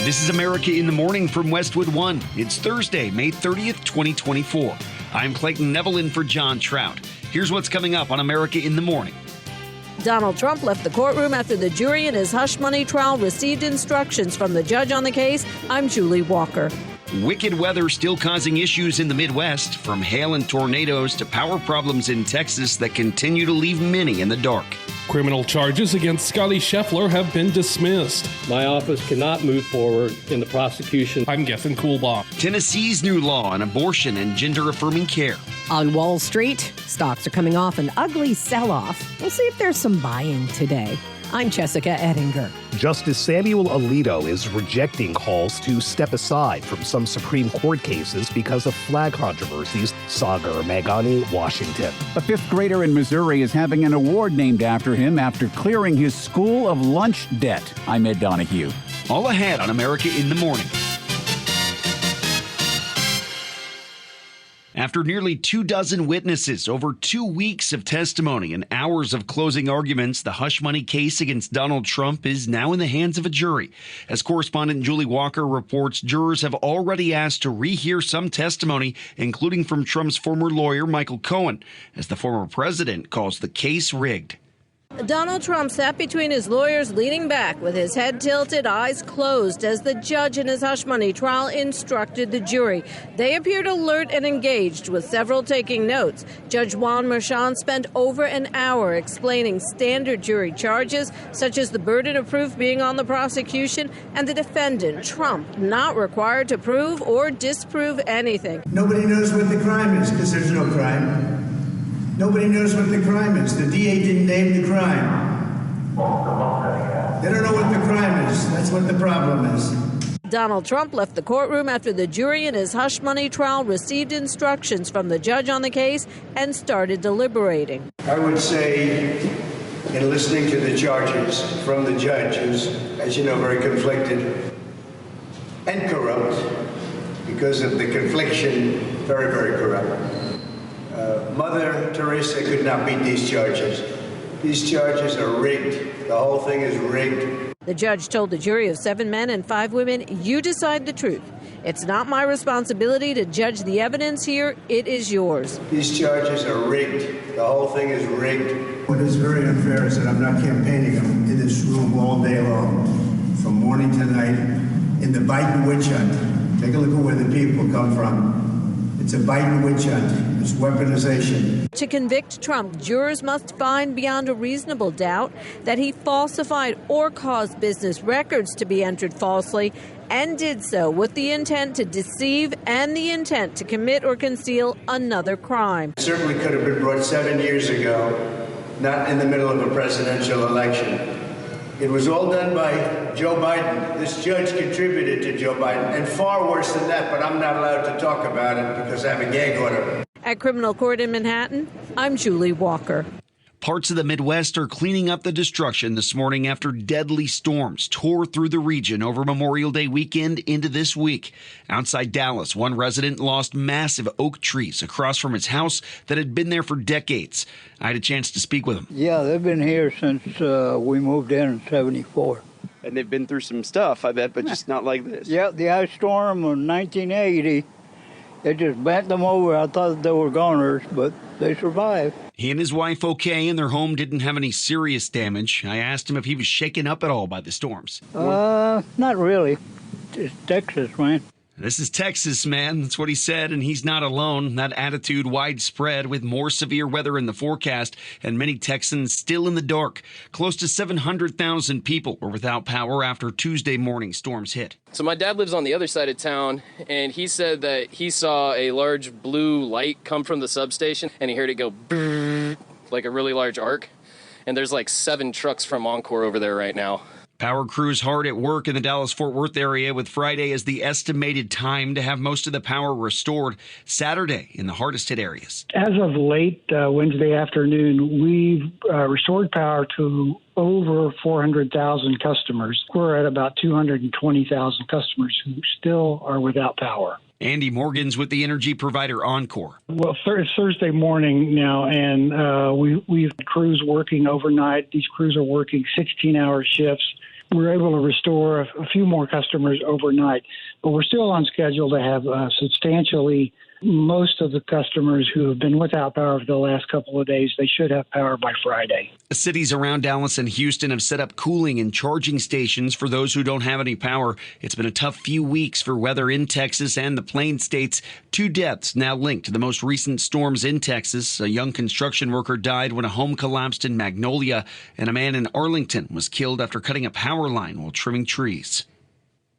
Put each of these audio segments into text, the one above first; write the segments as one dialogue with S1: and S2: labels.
S1: This is America in the Morning from Westwood One. It's Thursday, May 30th, 2024. I'm Clayton Neville in for John Trout. Here's what's coming up on America in the Morning.
S2: Donald Trump left the courtroom after the jury in his hush money trial received instructions from the judge on the case. I'm Julie Walker.
S1: Wicked weather still causing issues in the Midwest, from hail and tornadoes to power problems in Texas that continue to leave many in the dark.
S3: Criminal charges against Scotty Scheffler have been dismissed.
S4: My office cannot move forward in the prosecution.
S3: I'm Gethin Coolbaugh.
S1: Tennessee's new law on abortion and gender-affirming care.
S5: On Wall Street, stocks are coming off an ugly sell-off. We'll see if there's some buying today. I'm Jessica Ettinger.
S6: Justice Samuel Alito is rejecting calls to step aside from some Supreme Court cases because of flag controversies. Sagar Meghani, Washington.
S7: A fifth grader in Missouri is having an award named after him after clearing his school of lunch debt. I'm Ed Donahue.
S1: All ahead on America in the Morning. After nearly 24 witnesses, over 2 weeks of testimony, and hours of closing arguments, the hush money case against Donald Trump is now in the hands of a jury. As correspondent Julie Walker reports, jurors have already asked to rehear some testimony, including from Trump's former lawyer, Michael Cohen, as the former president calls the case rigged.
S2: Donald Trump sat between his lawyers, leaning back with his head tilted, eyes closed, as the judge in his hush money trial instructed the jury. They appeared alert and engaged, with several taking notes. Judge Juan Merchan spent over an hour explaining standard jury charges, such as the burden of proof being on the prosecution and the defendant, Trump, not required to prove or disprove anything.
S8: Nobody knows what the crime is because there's no crime. Nobody knows what the crime is. The DA didn't name the crime. They don't know what the crime is. That's what the problem is.
S2: Donald Trump left the courtroom after the jury in his hush money trial received instructions from the judge on the case and started deliberating.
S8: I would say, in listening to the charges from the judge, who's, as you know, very conflicted and corrupt, because of the confliction, very, very corrupt. Mother Teresa could not beat these charges. These charges are rigged. The whole thing is rigged.
S2: The judge told the jury of 7 men and 5 women, "You decide the truth. It's not my responsibility to judge the evidence here. It is yours."
S8: These charges are rigged. The whole thing is rigged. What is very unfair is that I'm not campaigning. I'm in this room all day long, from morning to night, in the Biden witch hunt. Take a look at where the people come from. It's a Biden witch hunt. It's weaponization.
S2: To convict Trump, jurors must find beyond a reasonable doubt that he falsified or caused business records to be entered falsely, and did so with the intent to deceive and the intent to commit or conceal another crime.
S8: It certainly could have been brought 7 years ago, not in the middle of a presidential election. It was all done by Joe Biden. This judge contributed to Joe Biden, and far worse than that, but I'm not allowed to talk about it because I have a gag order.
S2: At criminal court in Manhattan, I'm Julie Walker.
S1: Parts of the Midwest are cleaning up the destruction this morning after deadly storms tore through the region over Memorial Day weekend into this week. Outside Dallas, one resident lost massive oak trees across from his house that had been there for decades. I had a chance to speak with him.
S9: Yeah, they've been here since we moved in 74.
S10: And they've been through some stuff, I bet, but just not like this.
S9: Yeah, the ice storm of 1980, it just bent them over. I thought they were goners, but they survived.
S1: He and his wife okay, and their home didn't have any serious damage. I asked him if he was shaken up at all by the storms.
S9: Not really. It's Texas, man.
S1: This is Texas, man. That's what he said, and he's not alone. That attitude widespread with more severe weather in the forecast and many Texans still in the dark. Close to 700,000 people were without power after Tuesday morning storms hit.
S11: So my dad lives on the other side of town, and he said that he saw a large blue light come from the substation, and he heard it go brrr, like a really large arc. And there's like 7 trucks from Encore over there right now.
S1: Power crews hard at work in the Dallas-Fort Worth area, with Friday as the estimated time to have most of the power restored. Saturday in the hardest hit areas.
S12: As of late Wednesday afternoon, we've restored power to over 400,000 customers. We're at about 220,000 customers who still are without power.
S1: Andy Morgan's with the energy provider Encore.
S12: Well, it's Thursday morning now, and we've crews working overnight. These crews are working 16-hour shifts. were able to restore a few more customers overnight, but we're still on schedule to have substantially most of the customers who have been without power for the last couple of days. They should have power by Friday.
S1: Cities around Dallas and Houston have set up cooling and charging stations for those who don't have any power. It's been a tough few weeks for weather in Texas and the Plain States. 2 deaths now linked to the most recent storms in Texas. A young construction worker died when a home collapsed in Magnolia, and a man in Arlington was killed after cutting a power line while trimming trees.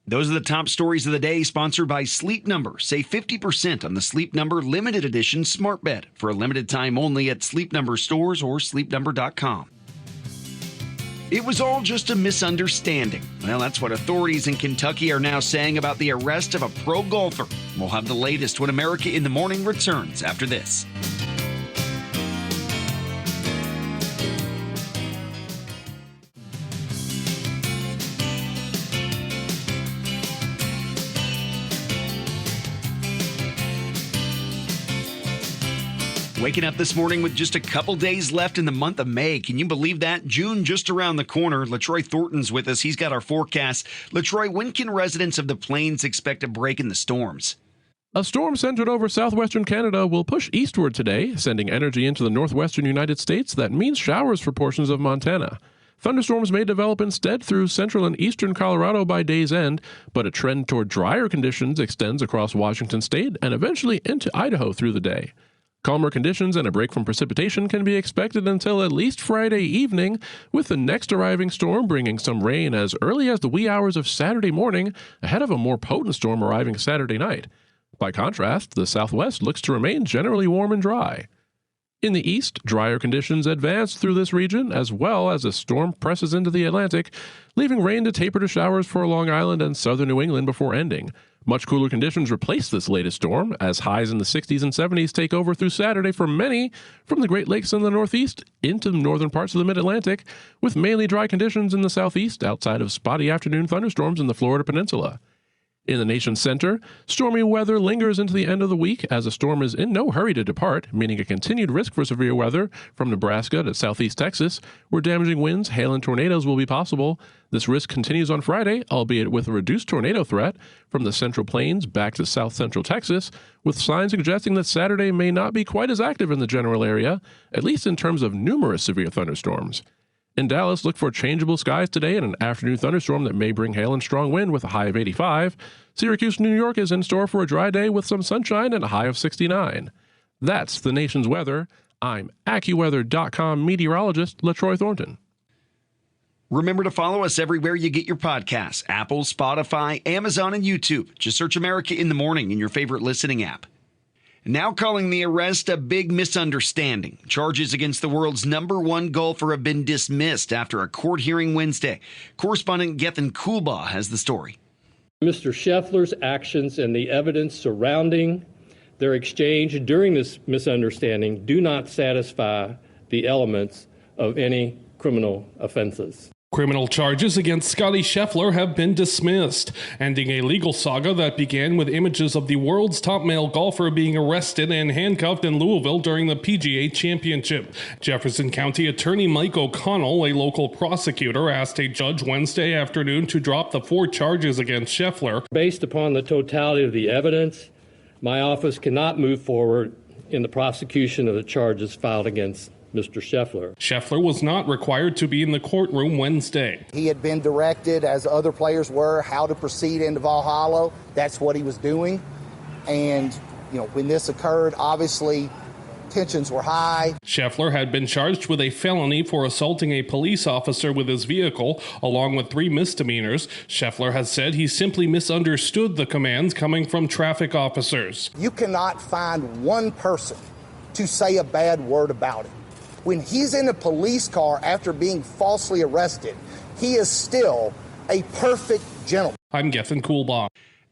S1: Those are the top stories of the day, sponsored by Sleep Number. Save 50% on the Sleep Number Limited Edition Smart Bed for a limited time only at Sleep Number stores or sleepnumber.com. It was all just a misunderstanding. Well, that's what authorities in Kentucky are now saying about the arrest of a pro golfer. We'll have the latest when America in the Morning returns after this. Waking up this morning with just a couple days left in the month of May. Can you believe that? June just around the corner. LaTroy Thornton's with us. He's got our forecast. LaTroy, when can residents of the Plains expect a break in the storms?
S3: A storm centered over southwestern Canada will push eastward today, sending energy into the northwestern United States. That means showers for portions of Montana. Thunderstorms may develop instead through central and eastern Colorado by day's end, but a trend toward drier conditions extends across Washington state and eventually into Idaho through the day. Calmer conditions and a break from precipitation can be expected until at least Friday evening, with the next arriving storm bringing some rain as early as the wee hours of Saturday morning, ahead of a more potent storm arriving Saturday night. By contrast, the southwest looks to remain generally warm and dry. In the east, drier conditions advance through this region, as well as a storm presses into the Atlantic, leaving rain to taper to showers for Long Island and southern New England before ending. Much cooler conditions replace this latest storm, as highs in the 60s and 70s take over through Saturday for many from the Great Lakes and the Northeast into the northern parts of the Mid-Atlantic, with mainly dry conditions in the southeast outside of spotty afternoon thunderstorms in the Florida Peninsula. In the nation's center, stormy weather lingers into the end of the week as a storm is in no hurry to depart, meaning a continued risk for severe weather from Nebraska to southeast Texas, where damaging winds, hail, and tornadoes will be possible. This risk continues on Friday, albeit with a reduced tornado threat from the Central Plains back to south central Texas, with signs suggesting that Saturday may not be quite as active in the general area, at least in terms of numerous severe thunderstorms. In Dallas, look for changeable skies today and an afternoon thunderstorm that may bring hail and strong wind with a high of 85. Syracuse, New York is in store for a dry day with some sunshine and a high of 69. That's the nation's weather. I'm AccuWeather.com meteorologist LaTroy Thornton.
S1: Remember to follow us everywhere you get your podcasts: Apple, Spotify, Amazon, and YouTube. Just search America in the Morning in your favorite listening app. Now calling the arrest a big misunderstanding. Charges against the world's #1 golfer have been dismissed after a court hearing Wednesday. Correspondent Gethin Coolbaugh has the story.
S4: Mr. Scheffler's actions and the evidence surrounding their exchange during this misunderstanding do not satisfy the elements of any criminal offenses.
S3: Criminal charges against Scottie Scheffler have been dismissed, ending a legal saga that began with images of the world's top male golfer being arrested and handcuffed in Louisville during the PGA Championship. Jefferson County Attorney Mike O'Connell, a local prosecutor, asked a judge Wednesday afternoon to drop the 4 charges against Scheffler.
S4: Based upon the totality of the evidence, my office cannot move forward in the prosecution of the charges filed against Mr. Scheffler.
S3: Scheffler was not required to be in the courtroom Wednesday.
S13: He had been directed, as other players were, how to proceed into Valhalla. That's what he was doing. And, when this occurred, obviously, tensions were high.
S3: Scheffler had been charged with a felony for assaulting a police officer with his vehicle, along with 3 misdemeanors. Scheffler has said he simply misunderstood the commands coming from traffic officers.
S13: You cannot find one person to say a bad word about it. When he's in a police car after being falsely arrested, he is still a perfect gentleman.
S3: I'm Gethin Coolbaugh.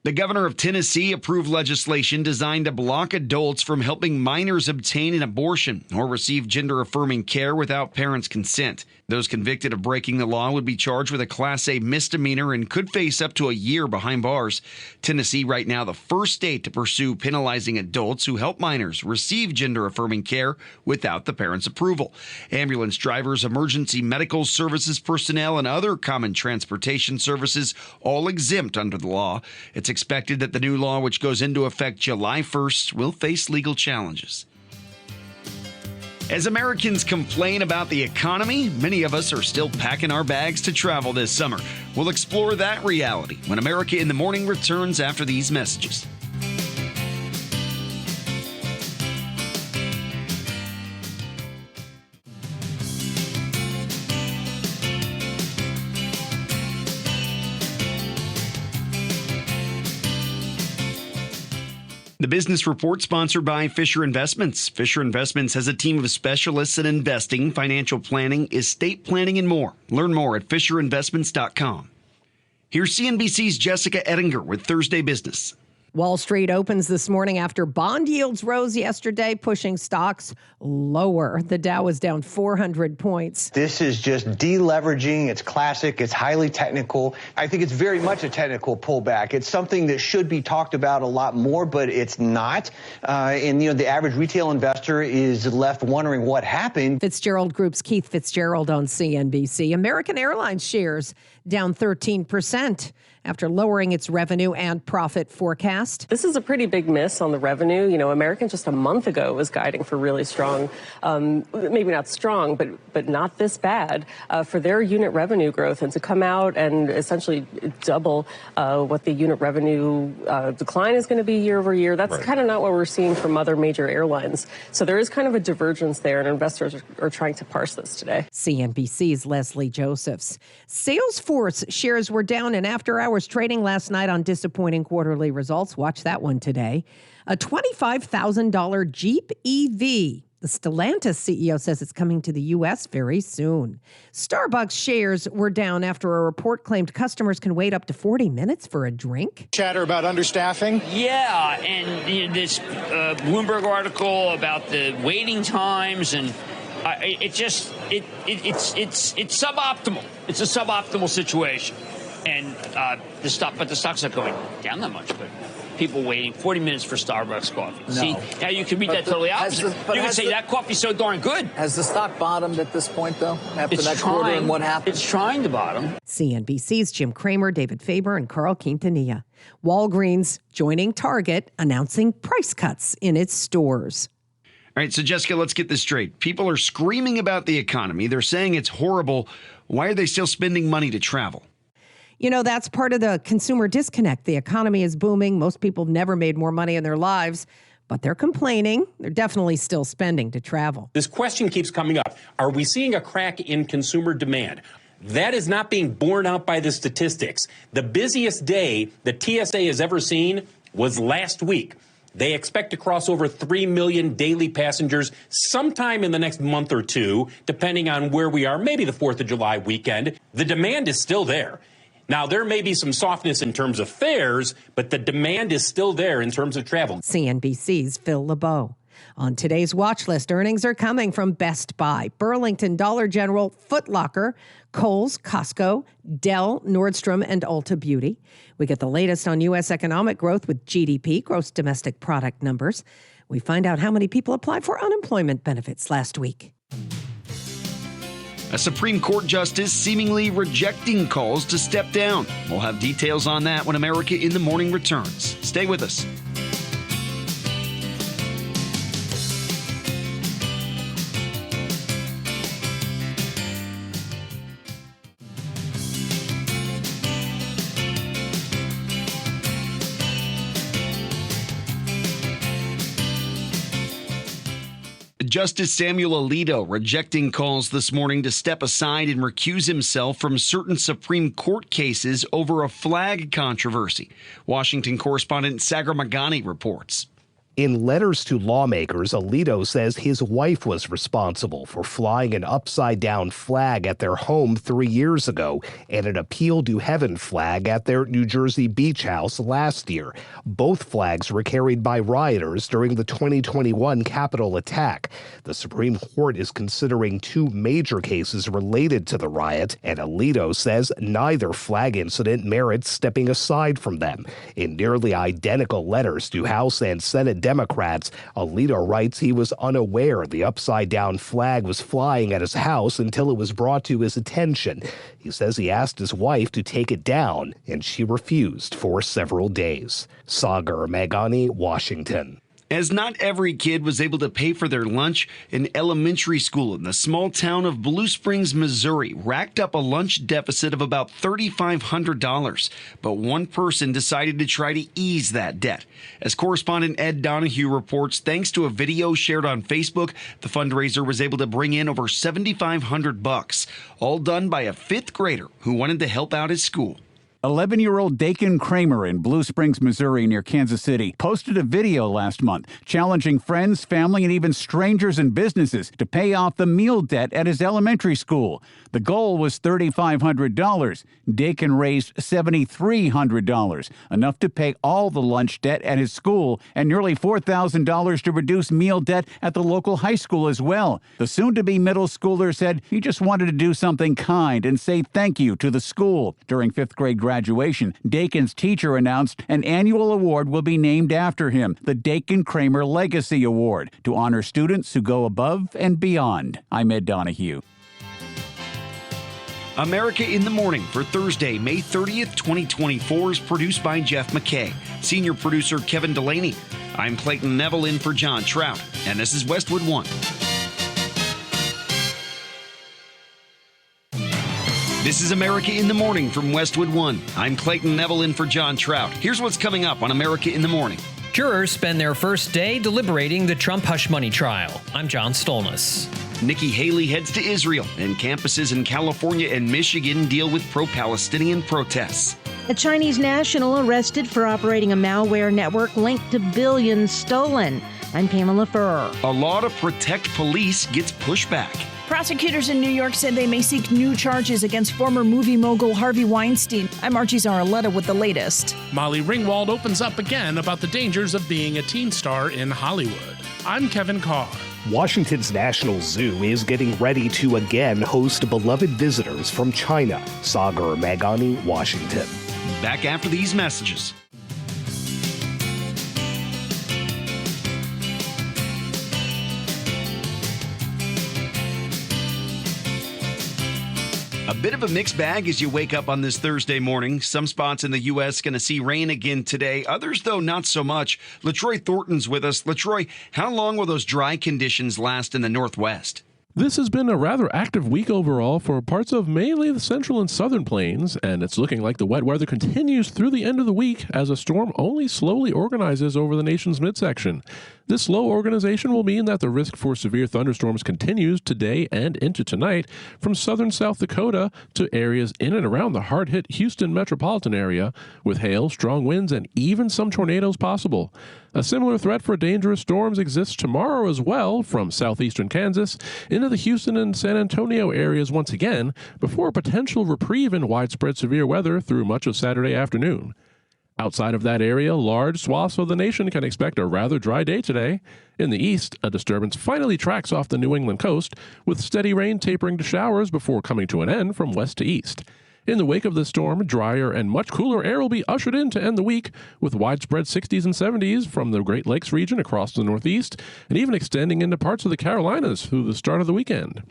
S1: The governor of Tennessee approved legislation designed to block adults from helping minors obtain an abortion or receive gender-affirming care without parents' consent. Those convicted of breaking the law would be charged with a Class A misdemeanor and could face up to a year behind bars. Tennessee right now the first state to pursue penalizing adults who help minors receive gender-affirming care without the parents' approval. Ambulance drivers, emergency medical services personnel, and other common transportation services all exempt under the law. It's expected that the new law, which goes into effect July 1st, will face legal challenges. As Americans complain about the economy, many of us are still packing our bags to travel this summer. We'll explore that reality when America in the Morning returns after these messages. The Business Report sponsored by Fisher Investments. Fisher Investments has a team of specialists in investing, financial planning, estate planning, and more. Learn more at FisherInvestments.com. Here's CNBC's Jessica Ettinger with Thursday Business.
S5: Wall Street opens this morning after bond yields rose yesterday, pushing stocks lower. The Dow was down 400 points.
S14: This is just deleveraging. It's classic. It's highly technical. I think it's very much a technical pullback. It's something that should be talked about a lot more, but it's not. The average retail investor is left wondering what happened.
S5: Fitzgerald Group's Keith Fitzgerald on CNBC. American Airlines shares down 13% after lowering its revenue and profit forecast.
S15: This is a pretty big miss on the revenue. American just a month ago was guiding for really strong, maybe not strong, but not this bad for their unit revenue growth. And to come out and essentially double what the unit revenue decline is going to be year over year, that's kind of not what we're seeing from other major airlines. So there is kind of a divergence there, and investors are trying to parse this today.
S5: CNBC's Leslie Josephs. Salesforce shares were down in after-hours trading last night on disappointing quarterly results. Watch that one today. A $25,000 Jeep EV. The Stellantis CEO says it's coming to the U.S. very soon. Starbucks shares were down after a report claimed customers can wait up to 40 minutes for a drink.
S16: Chatter about understaffing?
S17: Yeah, and this Bloomberg article about the waiting times, and it's suboptimal. It's a suboptimal situation. And the stock's not going down that much, but people waiting 40 minutes for Starbucks coffee. No. See, now you can read that totally opposite. You can say that coffee's so darn good.
S16: Has the stock bottomed at this point, though, after that quarter and what happened?
S17: It's trying to bottom.
S5: CNBC's Jim Cramer, David Faber, and Carl Quintanilla. Walgreens joining Target, announcing price cuts in its stores.
S1: All right, so Jessica, let's get this straight. People are screaming about the economy. They're saying it's horrible. Why are they still spending money to travel?
S5: That's part of the consumer disconnect. The economy is booming. Most people have never made more money in their lives, but they're complaining. They're definitely still spending to travel.
S18: This question keeps coming up. Are we seeing a crack in consumer demand? That is not being borne out by the statistics. The busiest day the TSA has ever seen was last week. They expect to cross over 3 million daily passengers sometime in the next month or two, depending on where we are, maybe the 4th of July weekend. The demand is still there. Now, there may be some softness in terms of fares, but the demand is still there in terms of travel.
S5: CNBC's Phil LeBeau. On today's watch list, earnings are coming from Best Buy, Burlington, Dollar General, Foot Locker, Kohl's, Costco, Dell, Nordstrom, and Ulta Beauty. We get the latest on U.S. economic growth with GDP, gross domestic product numbers. We find out how many people applied for unemployment benefits last week.
S1: A Supreme Court justice seemingly rejecting calls to step down. We'll have details on that when America in the Morning returns. Stay with us. Justice Samuel Alito rejecting calls this morning to step aside and recuse himself from certain Supreme Court cases over a flag controversy. Washington correspondent Sagar Magani reports.
S6: In letters to lawmakers, Alito says his wife was responsible for flying an upside-down flag at their home 3 years ago and an Appeal to Heaven flag at their New Jersey beach house last year. Both flags were carried by rioters during the 2021 Capitol attack. The Supreme Court is considering two major cases related to the riot, and Alito says neither flag incident merits stepping aside from them. In nearly identical letters to House and Senate Democrats, Alito writes he was unaware the upside-down flag was flying at his house until it was brought to his attention. He says he asked his wife to take it down, and she refused for several days. Sagar Meghani, Washington.
S1: As not every kid was able to pay for their lunch, an elementary school in the small town of Blue Springs, Missouri, racked up a lunch deficit of about $3,500. But one person decided to try to ease that debt. As correspondent Ed Donahue reports, thanks to a video shared on Facebook, the fundraiser was able to bring in over $7,500, all done by a fifth grader who wanted to help out his school.
S7: 11-year-old Dakin Kramer in Blue Springs, Missouri, near Kansas City, posted a video last month challenging friends, family, and even strangers and businesses to pay off the meal debt at his elementary school. The goal was $3,500. Dakin raised $7,300, enough to pay all the lunch debt at his school and nearly $4,000 to reduce meal debt at the local high school as well. The soon-to-be middle schooler said he just wanted to do something kind and say thank you to the school. During fifth grade graduation, Dakin's teacher announced an annual award will be named after him, the Dakin Kramer Legacy Award, to honor students who go above and beyond. I'm Ed Donahue.
S1: America in the Morning for Thursday, May 30th, 2024 is produced by Jeff McKay. Senior producer Kevin Delaney. I'm Clayton Neville in for John Trout, and this is Westwood One. This is America in the Morning from Westwood One. I'm Clayton Neville in for John Trout. Here's what's coming up on America in the Morning.
S19: Jurors spend their first day deliberating the Trump hush money trial. I'm John Stolness.
S1: Nikki Haley heads to Israel, and campuses in California and Michigan deal with pro-Palestinian protests.
S20: A Chinese national arrested for operating a malware network linked to billions stolen. I'm Pamela Furr.
S1: A law to protect police gets pushed back.
S21: Prosecutors in New York said they may seek new charges against former movie mogul Harvey Weinstein. I'm Archie Zaraletta with the latest.
S22: Molly Ringwald opens up again about the dangers of being a teen star in Hollywood. I'm Kevin Carr.
S6: Washington's National Zoo is getting ready to again host beloved visitors from China. Sagar Meghani, Washington.
S1: Back after these messages. A bit of a mixed bag as you wake up on this Thursday morning. Some spots in the U.S. going to see rain again today. Others, though, not so much. LaTroy Thornton's with us. LaTroy, how long will those dry conditions last in the Northwest?
S3: This has been a rather active week overall for parts of mainly the central and southern plains, and it's looking like the wet weather continues through the end of the week as a storm only slowly organizes over the nation's midsection. This slow organization will mean that the risk for severe thunderstorms continues today and into tonight from southern South Dakota to areas in and around the hard-hit Houston metropolitan area, with hail, strong winds, and even some tornadoes possible. A similar threat for dangerous storms exists tomorrow as well from southeastern Kansas into the Houston and San Antonio areas once again, before a potential reprieve in widespread severe weather through much of Saturday afternoon. Outside of that area, large swaths of the nation can expect a rather dry day today. In the east, a disturbance finally tracks off the New England coast, with steady rain tapering to showers before coming to an end from west to east. In the wake of the storm, drier and much cooler air will be ushered in to end the week, with widespread 60s and 70s from the Great Lakes region across the Northeast, and even extending into parts of the Carolinas through the start of the weekend.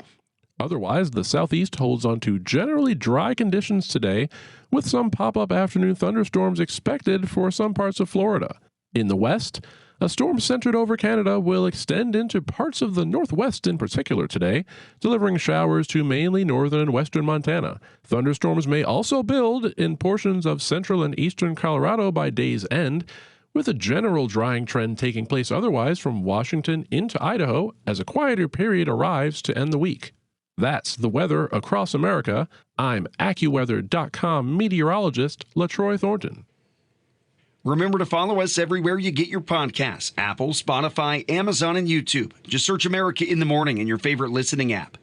S3: Otherwise, the southeast holds on to generally dry conditions today, with some pop-up afternoon thunderstorms expected for some parts of Florida. In the west, a storm centered over Canada will extend into parts of the northwest in particular today, delivering showers to mainly northern and western Montana. Thunderstorms may also build in portions of central and eastern Colorado by day's end, with a general drying trend taking place otherwise from Washington into Idaho as a quieter period arrives to end the week. That's the weather across America. I'm AccuWeather.com meteorologist LaTroy Thornton.
S1: Remember to follow us everywhere you get your podcasts: Apple, Spotify, Amazon, and YouTube. Just search America in the Morning in your favorite listening app.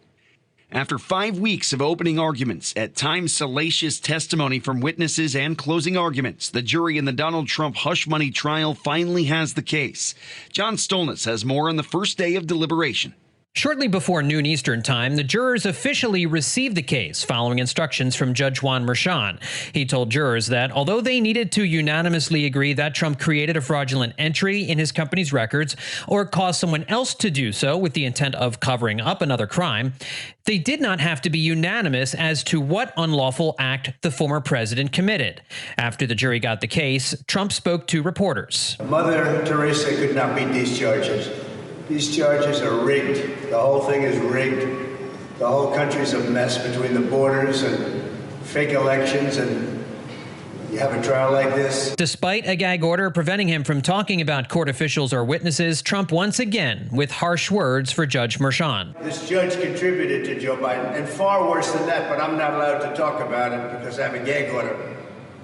S1: After 5 weeks of opening arguments, at times salacious testimony from witnesses and closing arguments, the jury in the Donald Trump hush money trial finally has the case. John Stolnitz has more on the first day of deliberation.
S19: Shortly before noon Eastern Time, the jurors officially received the case following instructions from Judge Juan Merchan. He told jurors that although they needed to unanimously agree that Trump created a fraudulent entry in his company's records or caused someone else to do so with the intent of covering up another crime, they did not have to be unanimous as to what unlawful act the former president committed. After the jury got the case, Trump spoke to reporters.
S2: Mother Teresa could not beat these charges. These charges are rigged. The whole thing is rigged. The whole country's a mess between the borders and fake elections, and you have a trial like this.
S19: Despite a gag order preventing him from talking about court officials or witnesses, Trump once again with harsh words for Judge Merchan.
S2: This judge contributed to Joe Biden, and far worse than that, but I'm not allowed to talk about it because I have a gag order.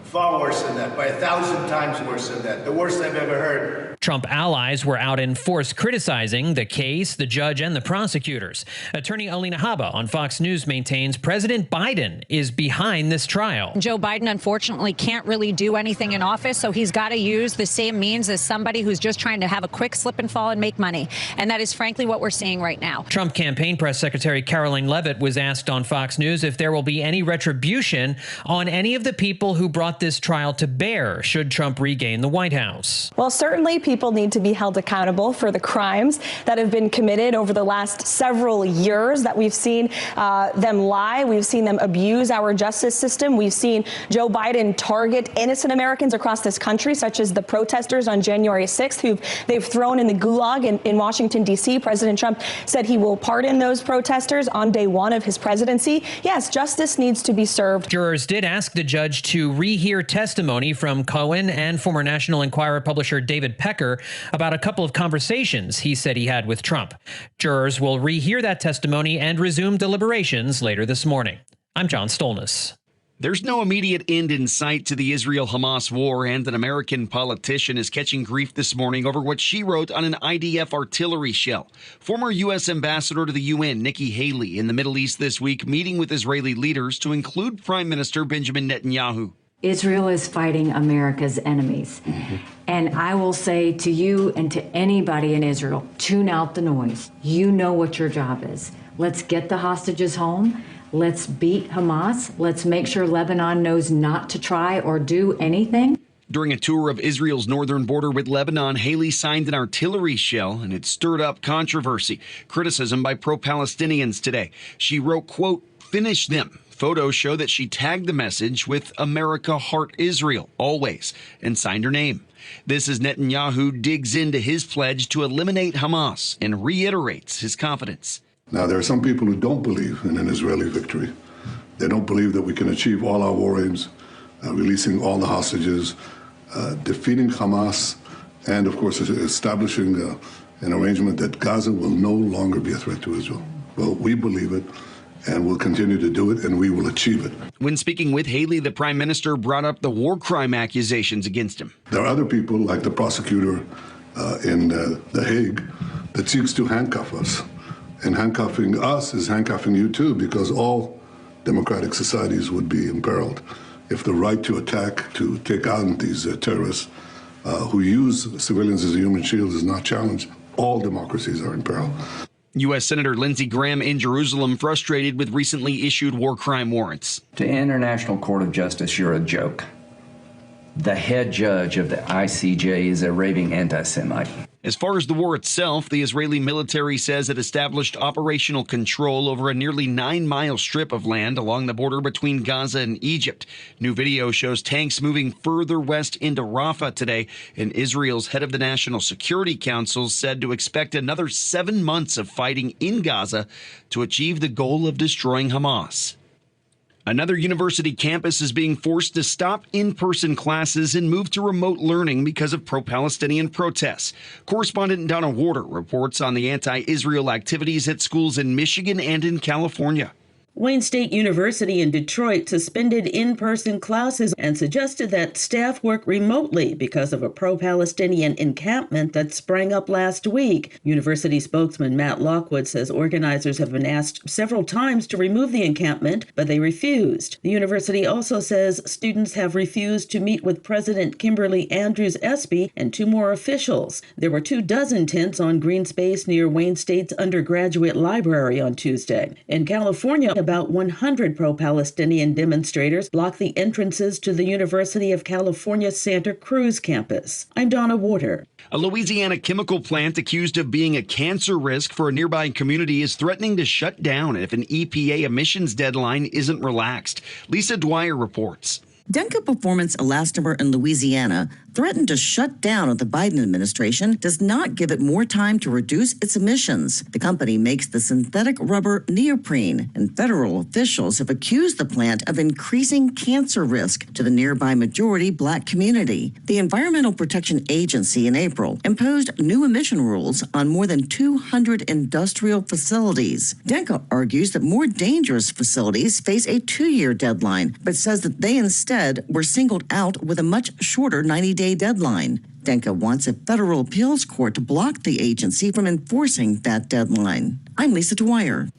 S2: Far worse than that, by 1,000 times worse than that. The worst I've ever heard.
S19: Trump allies were out in force criticizing the case, the judge, and the prosecutors. Attorney Alina Habba on Fox News maintains President Biden is behind this trial.
S8: Joe Biden, unfortunately, can't really do anything in office, so he's got to use the same means as somebody who's just trying to have a quick slip and fall and make money. And that is, frankly, what we're seeing right now.
S19: Trump campaign press secretary Caroline Leavitt was asked on Fox News if there will be any retribution on any of the people who brought this trial to bear should Trump regain the White House.
S23: Well, certainly people need to be held accountable for the crimes that have been committed over the last several years that we've seen them lie. We've seen them abuse our justice system. We've seen Joe Biden target innocent Americans across this country, such as the protesters on January 6th, who they've thrown in the gulag in Washington, D.C. President Trump said he will pardon those protesters on day one of his presidency. Yes, justice needs to be served.
S19: Jurors did ask the judge to rehear testimony from Cohen and former National Enquirer publisher David Pecker about a couple of conversations he said he had with Trump. Jurors will rehear that testimony and resume deliberations later this morning. I'm John Stolnitz.
S1: There's no immediate end in sight to the Israel-Hamas war, and an American politician is catching grief this morning over what she wrote on an IDF artillery shell. Former U.S. Ambassador to the UN, Nikki Haley, in the Middle East this week, meeting with Israeli leaders to include Prime Minister Benjamin Netanyahu.
S24: Israel is fighting America's enemies. And I will say to you and to anybody in Israel, tune out the noise. You know what your job is. Let's get the hostages home. Let's beat Hamas. Let's make sure Lebanon knows not to try or do anything.
S1: During a tour of Israel's northern border with Lebanon, Haley signed an artillery shell, and it stirred up controversy, criticism by pro-Palestinians today. She wrote, quote, "Finish them." Photos show that she tagged the message with "America Heart Israel, always," and signed her name. This as Netanyahu digs into his pledge to eliminate Hamas and reiterates his confidence.
S25: Now, there are some people who don't believe in an Israeli victory. They don't believe that we can achieve all our war aims, releasing all the hostages, defeating Hamas, and, of course, establishing an arrangement that Gaza will no longer be a threat to Israel. Well, we believe it, and we'll continue to do it, and we will achieve it.
S1: When speaking with Haley, the prime minister brought up the war crime accusations against him.
S25: There are other people, like the prosecutor in The Hague, that seeks to handcuff us. And handcuffing us is handcuffing you, too, because all democratic societies would be imperiled if the right to attack, to take out these terrorists who use civilians as a human shield is not challenged. All democracies are in peril.
S1: U.S. Senator Lindsey Graham in Jerusalem frustrated with recently issued war crime warrants.
S26: To International Court of Justice, you're a joke. The head judge of the ICJ is a raving anti-Semite.
S1: As far as the war itself, the Israeli military says it established operational control over a nearly 9-mile strip of land along the border between Gaza and Egypt. New video shows tanks moving further west into Rafah today, and Israel's head of the National Security Council said to expect another 7 months of fighting in Gaza to achieve the goal of destroying Hamas. Another university campus is being forced to stop in-person classes and move to remote learning because of pro-Palestinian protests. Correspondent Donna Warder reports on the anti-Israel activities at schools in Michigan and in California.
S4: Wayne State University in Detroit suspended in-person classes and suggested that staff work remotely because of a pro-Palestinian encampment that sprang up last week. University spokesman Matt Lockwood says organizers have been asked several times to remove the encampment, but they refused. The university also says students have refused to meet with President Kimberly Andrews Espy and 2 more officials. There were 24 tents on green space near Wayne State's undergraduate library on Tuesday. In California, about 100 pro-Palestinian demonstrators blocked the entrances to the University of California Santa Cruz campus. I'm Donna Warder.
S1: A Louisiana chemical plant accused of being a cancer risk for a nearby community is threatening to shut down if an EPA emissions deadline isn't relaxed. Lisa Dwyer reports.
S9: Denka Performance Elastomer in Louisiana threatened to shut down if the Biden administration does not give it more time to reduce its emissions. The company makes the synthetic rubber neoprene, and federal officials have accused the plant of increasing cancer risk to the nearby majority Black community. The Environmental Protection Agency in April imposed new emission rules on more than 200 industrial facilities. Denka argues that more dangerous facilities face a 2-year deadline, but says that they instead were singled out with a much shorter 90-day deadline. Denka wants a federal appeals court to block the agency from enforcing that deadline. I'm Lisa Dwyer.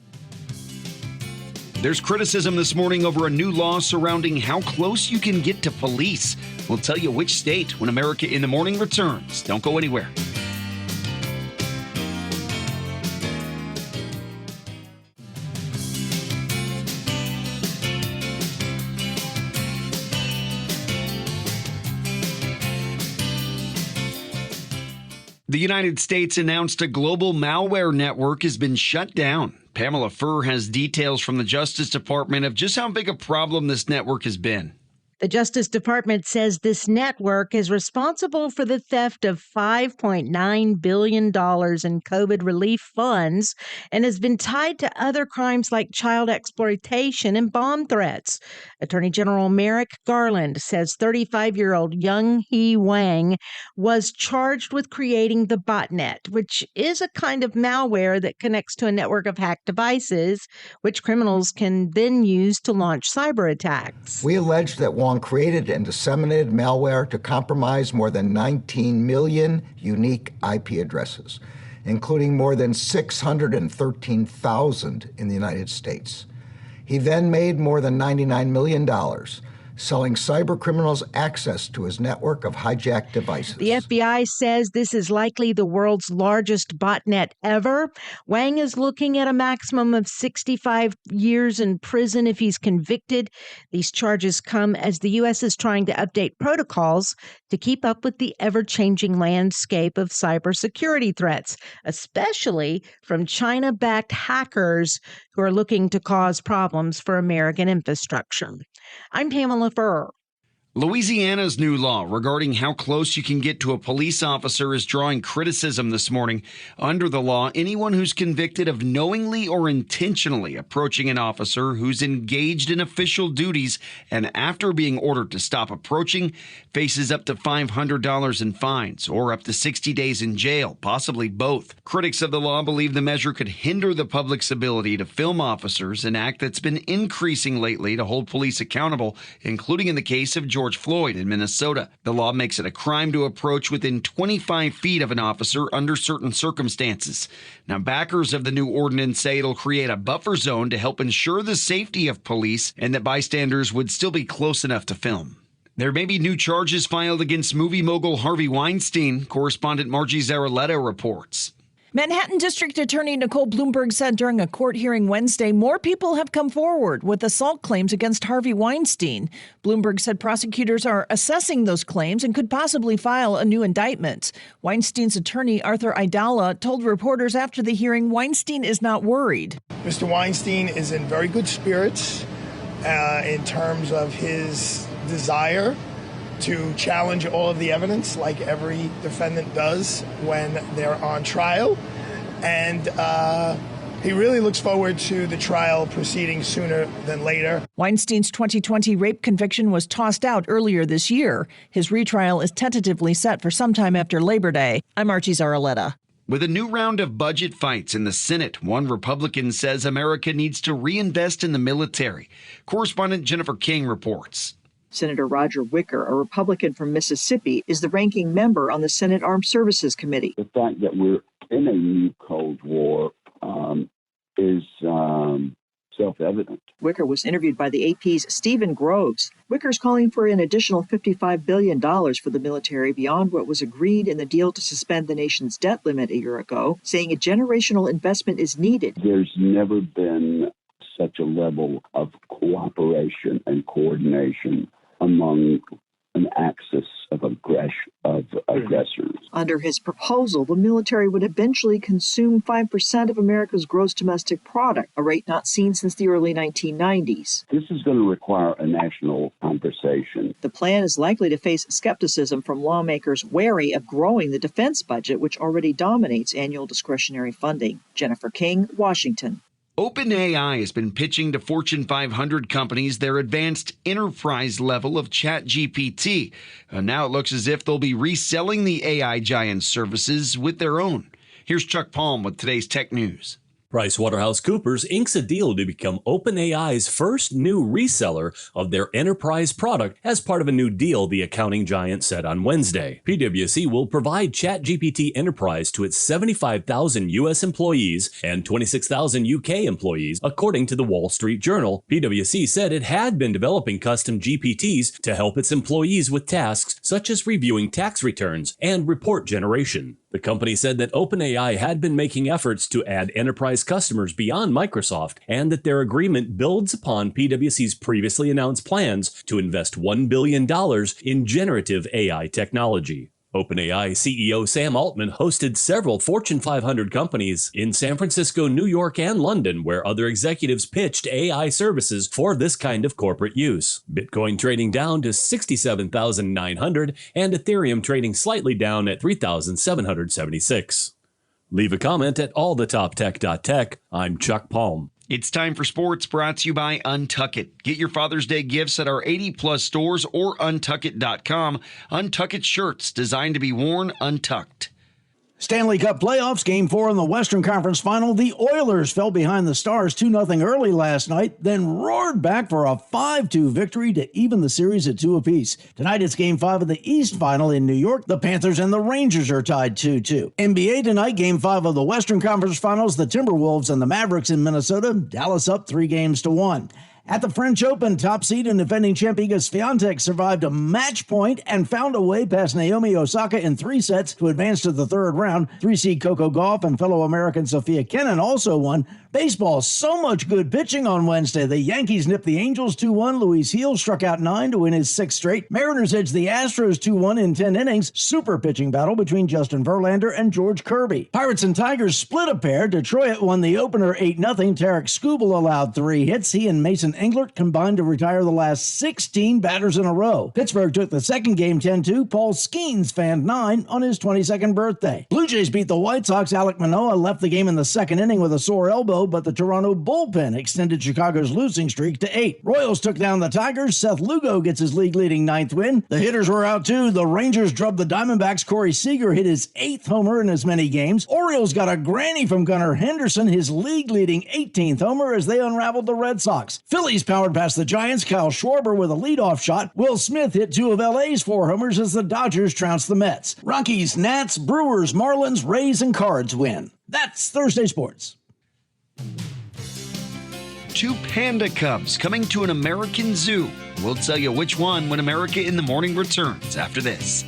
S1: There's criticism this morning over a new law surrounding how close you can get to police. We'll tell you which state when America in the Morning returns. Don't go anywhere. The United States announced a global malware network has been shut down. Pamela Furr has details from the Justice Department of just how big a problem this network has been.
S20: The Justice Department says this network is responsible for the theft of $5.9 billion in COVID relief funds and has been tied to other crimes like child exploitation and bomb threats. Attorney General Merrick Garland says 35-year-old Young Hee Wang was charged with creating the botnet, which is a kind of malware that connects to a network of hacked devices, which criminals can then use to launch cyber attacks.
S10: We allege that Wang created and disseminated malware to compromise more than 19 million unique IP addresses, including more than 613,000 in the United States. He then made more than $99 million selling cyber criminals access to his network of hijacked devices.
S20: The FBI says this is likely the world's largest botnet ever. Wang is looking at a maximum of 65 years in prison if he's convicted. These charges come as the U.S. is trying to update protocols to keep up with the ever-changing landscape of cybersecurity threats, especially from China-backed hackers who are looking to cause problems for American infrastructure. I'm Pamela Furr.
S1: Louisiana's new law regarding how close you can get to a police officer is drawing criticism this morning. Under the law, anyone who's convicted of knowingly or intentionally approaching an officer who's engaged in official duties and after being ordered to stop approaching faces up to $500 in fines or up to 60 days in jail, possibly both. Critics of the law believe the measure could hinder the public's ability to film officers, an act that's been increasing lately to hold police accountable, including in the case of George Floyd in Minnesota. The law makes it a crime to approach within 25 feet of an officer under certain circumstances. Now, backers of the new ordinance say it'll create a buffer zone to help ensure the safety of police and that bystanders would still be close enough to film. There may be new charges filed against movie mogul Harvey Weinstein. Correspondent Margie Zaraletta reports.
S21: Manhattan District Attorney Nicole Bloomberg said during a court hearing Wednesday, more people have come forward with assault claims against Harvey Weinstein. Bloomberg said prosecutors are assessing those claims and could possibly file a new indictment. Weinstein's attorney, Arthur Aidala, told reporters after the hearing Weinstein is not worried.
S11: Mr. Weinstein is in very good spirits in terms of his desire to challenge all of the evidence like every defendant does when they're on trial. And he really looks forward to the trial proceeding sooner than later.
S21: Weinstein's 2020 rape conviction was tossed out earlier this year. His retrial is tentatively set for sometime after Labor Day. I'm Archie Zaraletta.
S1: With a new round of budget fights in the Senate, one Republican says America needs to reinvest in the military. Correspondent Jennifer King reports.
S12: Senator Roger Wicker, a Republican from Mississippi, is the ranking member on the Senate Armed Services Committee.
S13: The fact that we're in a new Cold War is self-evident.
S12: Wicker was interviewed by the AP's Stephen Groves. Wicker's calling for an additional $55 billion for the military beyond what was agreed in the deal to suspend the nation's debt limit a year ago, saying a generational investment is needed.
S13: There's never been such a level of cooperation and coordination among an axis of aggressors.
S12: Under his proposal, the military would eventually consume 5% of America's gross domestic product, a rate not seen since the early 1990s.
S13: This is going to require a national conversation.
S12: The plan is likely to face skepticism from lawmakers wary of growing the defense budget, which already dominates annual discretionary funding. Jennifer King, Washington.
S1: OpenAI has been pitching to Fortune 500 companies their advanced enterprise level of ChatGPT. Now it looks as if they'll be reselling the AI giant's services with their own. Here's Chuck Palm with today's Tech News.
S14: PricewaterhouseCoopers inks a deal to become OpenAI's first new reseller of their enterprise product as part of a new deal the accounting giant said on Wednesday. PwC will provide ChatGPT Enterprise to its 75,000 U.S. employees and 26,000 UK employees, according to the Wall Street Journal. PwC said it had been developing custom GPTs to help its employees with tasks such as reviewing tax returns and report generation. The company said that OpenAI had been making efforts to add enterprise customers beyond Microsoft and that their agreement builds upon PwC's previously announced plans to invest $1 billion in generative AI technology. OpenAI CEO Sam Altman hosted several Fortune 500 companies in San Francisco, New York, and London, where other executives pitched AI services for this kind of corporate use. Bitcoin trading down to 67,900 and Ethereum trading slightly down at 3,776. Leave a comment at allthetoptech.tech. I'm Chuck Palm.
S1: It's time for sports, brought to you by Untuck It. Get your Father's Day gifts at our 80-plus stores or untuckit.com. Untuck It shirts designed to be worn untucked.
S15: Stanley Cup playoffs, Game 4 in the Western Conference Final. The Oilers fell behind the Stars 2-0 early last night, then roared back for a 5-2 victory to even the series at 2 apiece. Tonight it's Game 5 of the East Final in New York. The Panthers and the Rangers are tied 2-2. NBA tonight, Game 5 of the Western Conference Finals. The Timberwolves and the Mavericks in Minnesota. Dallas up 3-1. At the French Open, top seed and defending champ Iga Swiatek survived a match point and found a way past Naomi Osaka in 3 sets to advance to the third round. 3-seed Coco Gauff and fellow American Sophia Kenin also won. Baseball, so much good pitching on Wednesday. The Yankees nipped the Angels 2-1. Luis Gil struck out 9 to win his 6th straight. Mariners edged the Astros 2-1 in 10 innings. Super pitching battle between Justin Verlander and George Kirby. Pirates and Tigers split a pair. Detroit won the opener 8-0. Tarek Skubal allowed 3 hits. He and Mason Englert combined to retire the last 16 batters in a row. Pittsburgh took the second game 10-2. Paul Skeens fanned 9 on his 22nd birthday. Blue Jays beat the White Sox. Alek Manoah left the game in the second inning with a sore elbow, but the Toronto bullpen extended Chicago's losing streak to 8. Royals took down the Tigers. Seth Lugo gets his league-leading 9th win. The hitters were out too. The Rangers drubbed the Diamondbacks. Corey Seager hit his 8th homer in as many games. Orioles got a granny from Gunnar Henderson, his league-leading 18th homer as they unraveled the Red Sox. Phillies powered past the Giants. Kyle Schwarber with a leadoff shot. Will Smith hit 2 of LA's 4 homers as the Dodgers trounced the Mets. Rockies, Nats, Brewers, Marlins, Rays, and Cards win. That's Thursday Sports.
S1: 2 panda cubs coming to an American zoo. We'll tell you which one when America in the Morning returns after this.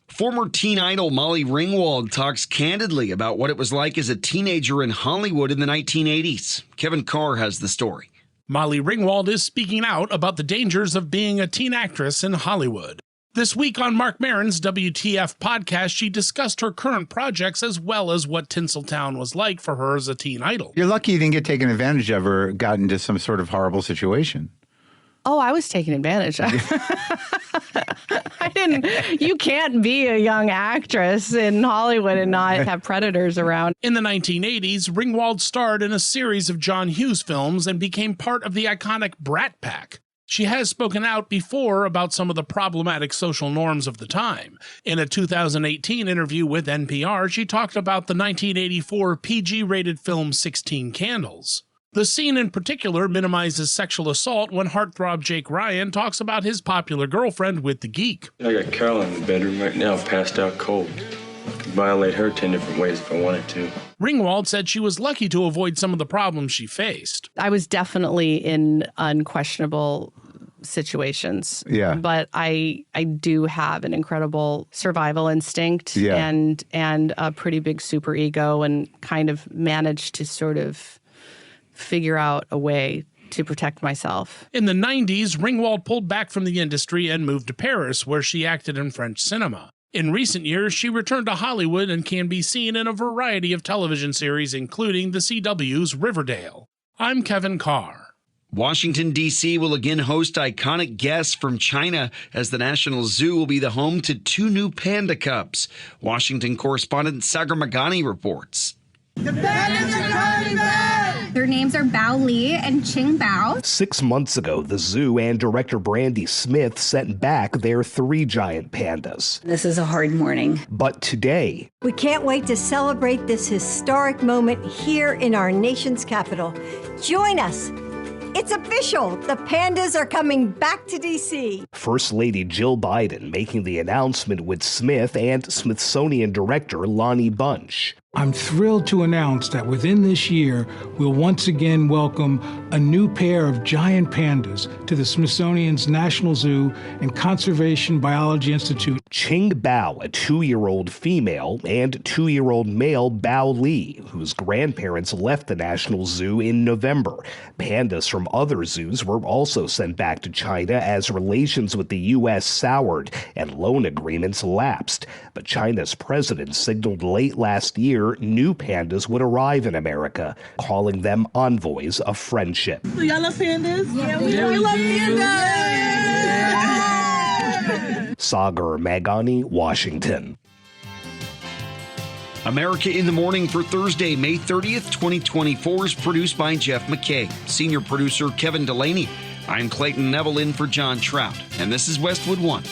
S1: Former teen idol Molly Ringwald talks candidly about what it was like as a teenager in Hollywood in the 1980s. Kevin Carr has the story.
S22: Molly Ringwald is speaking out about the dangers of being a teen actress in Hollywood. This week on Mark Maron's WTF podcast, she discussed her current projects as well as what Tinseltown was like for her as a teen idol.
S16: You're lucky you didn't get taken advantage of or got into some sort of horrible situation.
S5: Oh, I was taken advantage of. You can't be a young actress in Hollywood and not have predators around.
S22: In the 1980s, Ringwald starred in a series of John Hughes films and became part of the iconic Brat Pack. She has spoken out before about some of the problematic social norms of the time. In a 2018 interview with NPR, she talked about the 1984 PG-rated film 16 Candles. The scene in particular minimizes sexual assault when heartthrob Jake Ryan talks about his popular girlfriend with the geek.
S6: I got Carol in the bedroom right now, passed out cold. I could violate her 10 different ways if I wanted to.
S22: Ringwald said she was lucky to avoid some of the problems she faced.
S5: I was definitely in unquestionable situations.
S7: Yeah.
S5: But I do have an incredible survival instinct
S7: Yeah.
S5: and a pretty big super ego, and kind of managed to sort of figure out a way to protect myself.
S22: In the 90s, Ringwald pulled back from the industry and moved to Paris, where she acted in French cinema. In recent years, she returned to Hollywood and can be seen in a variety of television series, including the CW's Riverdale. I'm Kevin Carr.
S1: Washington, D.C. will again host iconic guests from China, as the National Zoo will be the home to 2 new panda cubs. Washington correspondent Sagar Magani reports.
S16: The pandas are coming back! Their names are Bao Li and Qing Bao.
S17: 6 months ago, the zoo and director Brandy Smith sent back their 3 giant pandas.
S18: This is a hard morning.
S17: But today,
S27: we can't wait to celebrate this historic moment here in our nation's capital. Join us. It's official. The pandas are coming back to D.C.
S17: First Lady Jill Biden making the announcement with Smith and Smithsonian director Lonnie Bunch.
S28: I'm thrilled to announce that within this year, we'll once again welcome a new pair of giant pandas to the Smithsonian's National Zoo and Conservation Biology Institute.
S17: Qing Bao, a 2-year-old female, and 2-year-old male Bao Li, whose grandparents left the National Zoo in November. Pandas from other zoos were also sent back to China as relations with the U.S. soured and loan agreements lapsed. But China's president signaled late last year new pandas would arrive in America, calling them envoys of friendship.
S16: Do y'all love pandas? Yeah, we love pandas!
S17: Sagar Magani, Washington.
S1: America in the Morning for Thursday, May 30th, 2024 is produced by Jeff McKay, senior producer Kevin Delaney. I'm Clayton Neville in for John Trout, and this is Westwood One.